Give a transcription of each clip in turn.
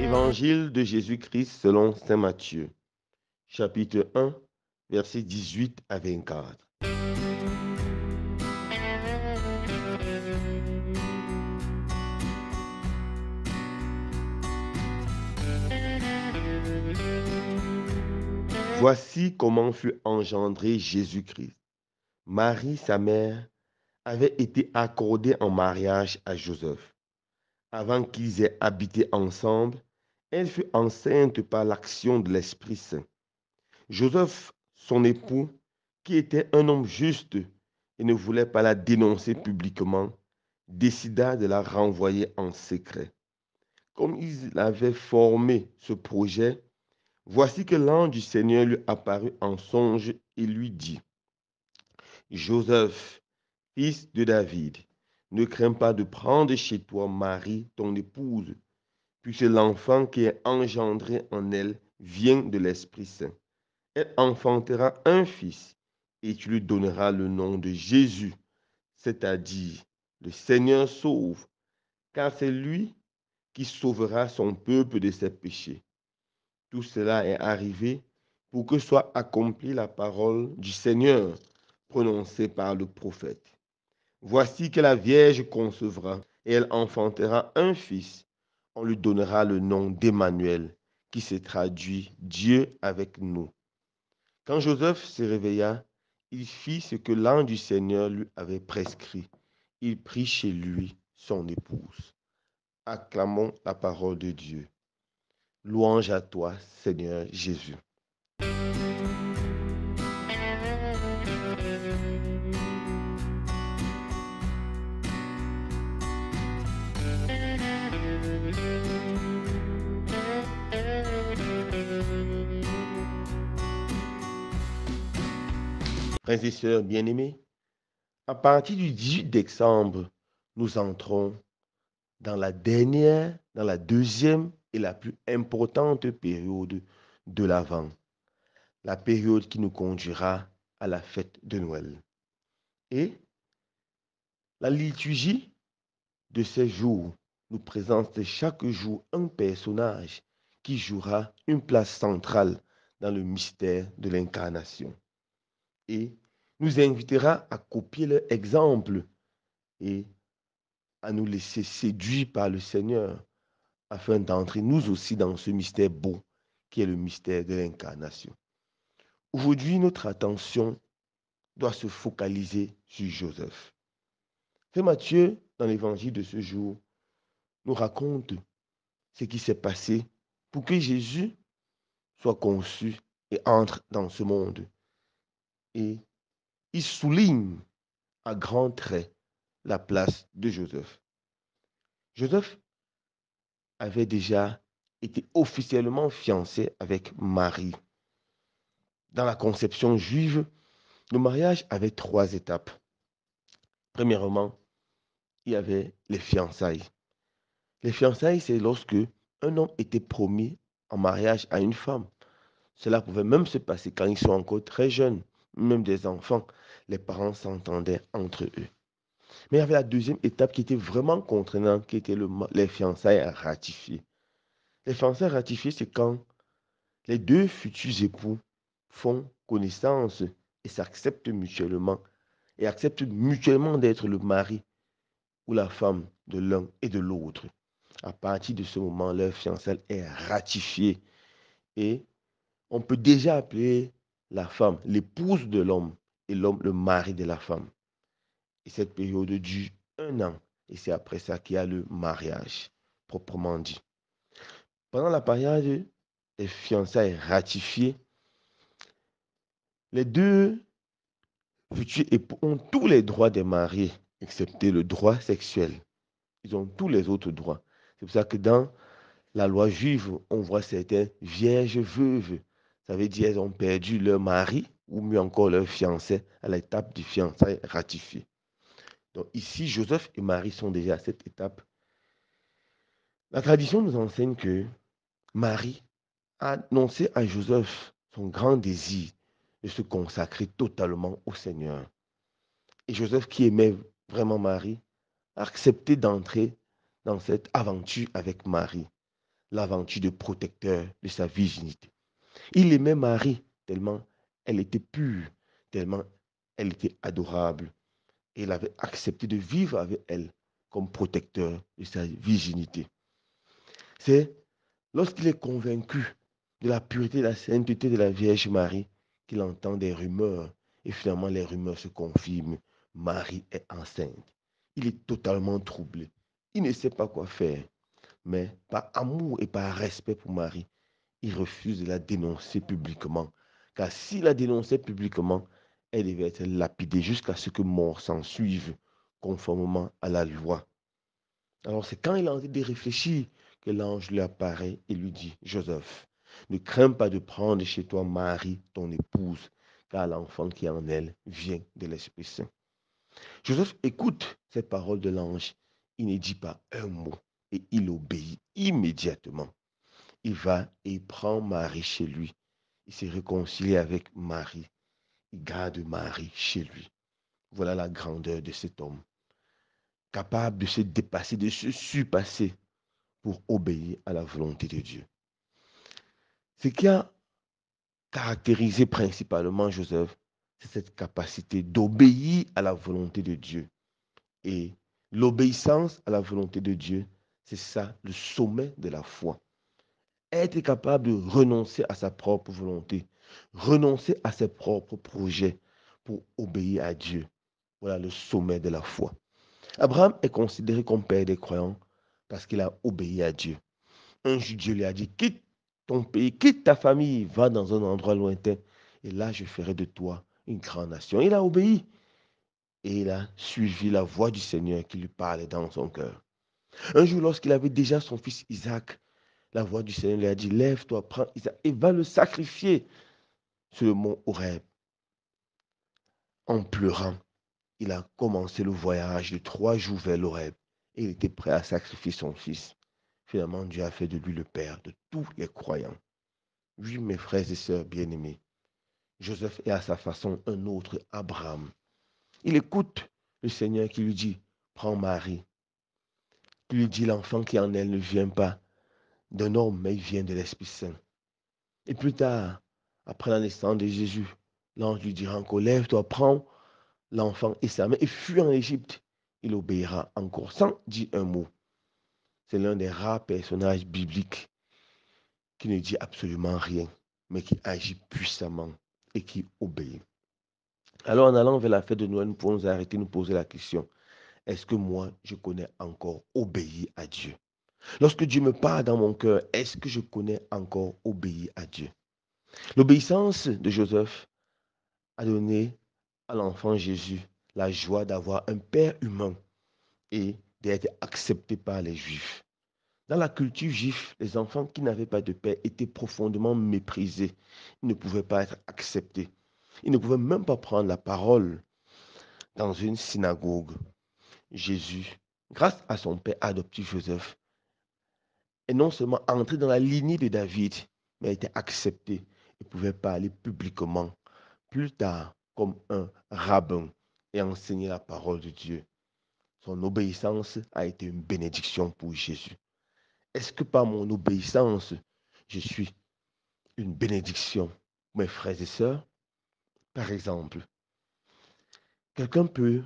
Évangile de Jésus-Christ selon saint Matthieu, chapitre 1, versets 18 à 24. Voici comment fut engendré Jésus-Christ. Marie, sa mère, avait été accordée en mariage à Joseph. Avant qu'ils aient habité ensemble, elle fut enceinte par l'action de l'Esprit Saint. Joseph, son époux, qui était un homme juste et ne voulait pas la dénoncer publiquement, décida de la renvoyer en secret. Comme il avait formé ce projet, voici que l'ange du Seigneur lui apparut en songe et lui dit: Joseph, fils de David, ne crains pas de prendre chez toi Marie, ton épouse, puisque l'enfant qui est engendré en elle vient de l'Esprit Saint. Elle enfantera un fils et tu lui donneras le nom de Jésus, c'est-à-dire le Seigneur sauve, car c'est lui qui sauvera son peuple de ses péchés. Tout cela est arrivé pour que soit accomplie la parole du Seigneur prononcée par le prophète. Voici que la Vierge concevra et elle enfantera un fils. On lui donnera le nom d'Emmanuel, qui se traduit Dieu avec nous. Quand Joseph se réveilla, il fit ce que l'ange du Seigneur lui avait prescrit. Il prit chez lui son épouse. Acclamons la parole de Dieu. Louange à toi, Seigneur Jésus. Frères et sœurs bien-aimés, à partir du 18 décembre, nous entrons dans la deuxième et la plus importante période de l'Avent, la période qui nous conduira à la fête de Noël. Et la liturgie de ces jours nous présente chaque jour un personnage qui jouera une place centrale dans le mystère de l'incarnation et nous invitera à copier leur exemple et à nous laisser séduire par le Seigneur afin d'entrer nous aussi dans ce mystère beau qui est le mystère de l'incarnation. Aujourd'hui, notre attention doit se focaliser sur Joseph. Saint Matthieu, dans l'évangile de ce jour, nous raconte ce qui s'est passé pour que Jésus soit conçu et entre dans ce monde. Et il souligne à grands traits la place de Joseph. Joseph avait déjà été officiellement fiancé avec Marie. Dans la conception juive, le mariage avait 3 étapes. Premièrement, il y avait les fiançailles. Les fiançailles, c'est lorsque un homme était promis en mariage à une femme. Cela pouvait même se passer quand ils sont encore très jeunes, même des enfants. Les parents s'entendaient entre eux. Mais il y avait la deuxième étape qui était vraiment contraignante, qui était les fiançailles ratifiées. Les fiançailles ratifiées, c'est quand les deux futurs époux font connaissance et s'acceptent mutuellement et acceptent mutuellement d'être le mari ou la femme de l'un et de l'autre. À partir de ce moment, leur fiançailles est ratifiée et on peut déjà appeler la femme l'épouse de l'homme et l'homme le mari de la femme. Et cette période dure 1 an et c'est après ça qu'il y a le mariage, proprement dit. Pendant la période des fiançailles ratifiées, les deux futurs époux ont tous les droits des mariés, excepté le droit sexuel. Ils ont tous les autres droits. C'est pour ça que dans la loi juive, on voit certaines vierges veuves. Ça veut dire qu'elles ont perdu leur mari ou mieux encore leur fiancé à l'étape du fiançailles ratifié. Donc ici, Joseph et Marie sont déjà à cette étape. La tradition nous enseigne que Marie a annoncé à Joseph son grand désir de se consacrer totalement au Seigneur. Et Joseph, qui aimait vraiment Marie, a accepté d'entrer dans cette aventure avec Marie. l'aventure de protecteur de sa virginité. Il aimait Marie tellement elle était pure, tellement elle était adorable. Et il avait accepté de vivre avec elle comme protecteur de sa virginité. C'est lorsqu'il est convaincu de la pureté et de la sainteté de la Vierge Marie qu'il entend des rumeurs. Et finalement, les rumeurs se confirment. Marie est enceinte. Il est totalement troublé. Il ne sait pas quoi faire. Mais par amour et par respect pour Marie, il refuse de la dénoncer publiquement. Car s'il la dénonçait publiquement, elle devait être lapidée jusqu'à ce que mort s'en suive, conformément à la loi. Alors c'est quand il a envie de réfléchir que l'ange lui apparaît et lui dit, Joseph, ne crains pas de prendre chez toi Marie, ton épouse, car l'enfant qui est en elle vient de l'Esprit Saint. Joseph écoute ces paroles de l'ange. Il ne dit pas un mot et il obéit immédiatement. Il va et il prend Marie chez lui. Il se réconcilie avec Marie. Il garde Marie chez lui. Voilà la grandeur de cet homme, capable de se dépasser, de se surpasser pour obéir à la volonté de Dieu. Ce qui a caractérisé principalement Joseph, c'est cette capacité d'obéir à la volonté de Dieu. Et l'obéissance à la volonté de Dieu, c'est ça le sommet de la foi. Être capable de renoncer à sa propre volonté, renoncer à ses propres projets pour obéir à Dieu. Voilà le sommet de la foi. Abraham est considéré comme père des croyants parce qu'il a obéi à Dieu. Un jour, Dieu lui a dit, quitte ton pays, quitte ta famille, va dans un endroit lointain, et là, je ferai de toi une grande nation. Il a obéi et il a suivi la voix du Seigneur qui lui parlait dans son cœur. Un jour, lorsqu'il avait déjà son fils Isaac, la voix du Seigneur lui a dit, lève-toi, prends Isaac et va le sacrifier sur le mont Horeb. En pleurant, il a commencé le voyage de 3 jours vers l'Horeb et il était prêt à sacrifier son fils. Finalement, Dieu a fait de lui le père de tous les croyants. Oui, mes frères et sœurs bien-aimés, Joseph est à sa façon un autre Abraham. Il écoute le Seigneur qui lui dit, prends Marie. Qui lui dit, l'enfant qui en elle ne vient pas d'un homme, mais il vient de l'Esprit Saint. Et plus tard, après la naissance de Jésus, l'ange lui dira encore, lève-toi, prends l'enfant et sa mère et fuis en Égypte. Il obéira encore sans dire un mot. C'est l'un des rares personnages bibliques qui ne dit absolument rien, mais qui agit puissamment et qui obéit. Alors, en allant vers la fête de Noël, nous pouvons nous arrêter, nous poser la question, est-ce que moi, je connais encore obéir à Dieu? Lorsque Dieu me parle dans mon cœur, est-ce que je connais encore obéir à Dieu? L'obéissance de Joseph a donné à l'enfant Jésus la joie d'avoir un père humain et d'être accepté par les Juifs. Dans la culture juive, les enfants qui n'avaient pas de père étaient profondément méprisés. Ils ne pouvaient pas être acceptés. Ils ne pouvaient même pas prendre la parole dans une synagogue. Jésus, grâce à son père adoptif Joseph, est non seulement entré dans la lignée de David, mais a été accepté et pouvait parler publiquement plus tard comme un rabbin et enseigner la parole de Dieu. Son obéissance a été une bénédiction pour Jésus. Est-ce que par mon obéissance, je suis une bénédiction, mes frères et sœurs? Par exemple, quelqu'un peut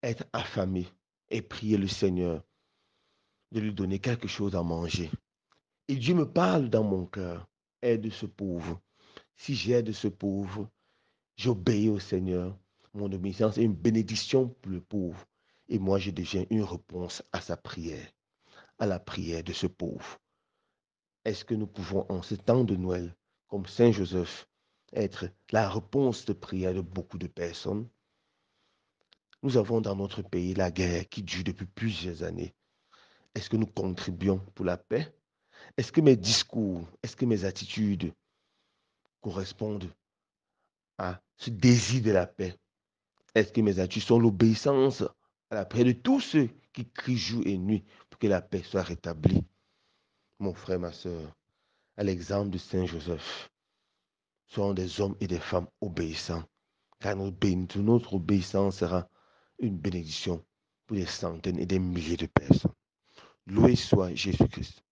être affamé et prier le Seigneur de lui donner quelque chose à manger. Et Dieu me parle dans mon cœur, aide ce pauvre. Si j'aide ce pauvre, j'obéis au Seigneur. Mon obéissance est une bénédiction pour le pauvre. Et moi, je deviens une réponse à sa prière, à la prière de ce pauvre. Est-ce que nous pouvons, en ce temps de Noël, comme Saint Joseph, être la réponse de prière de beaucoup de personnes? Nous avons dans notre pays la guerre qui dure depuis plusieurs années. Est-ce que nous contribuons pour la paix? Est-ce que mes discours, est-ce que mes attitudes correspondent à ce désir de la paix? Est-ce que mes attitudes sont l'obéissance à la prière de tous ceux qui crient jour et nuit pour que la paix soit rétablie? Mon frère, ma soeur, à l'exemple de Saint Joseph, soyons des hommes et des femmes obéissants, car notre obéissance sera une bénédiction pour des centaines et des milliers de personnes. Loué soit Jésus-Christ.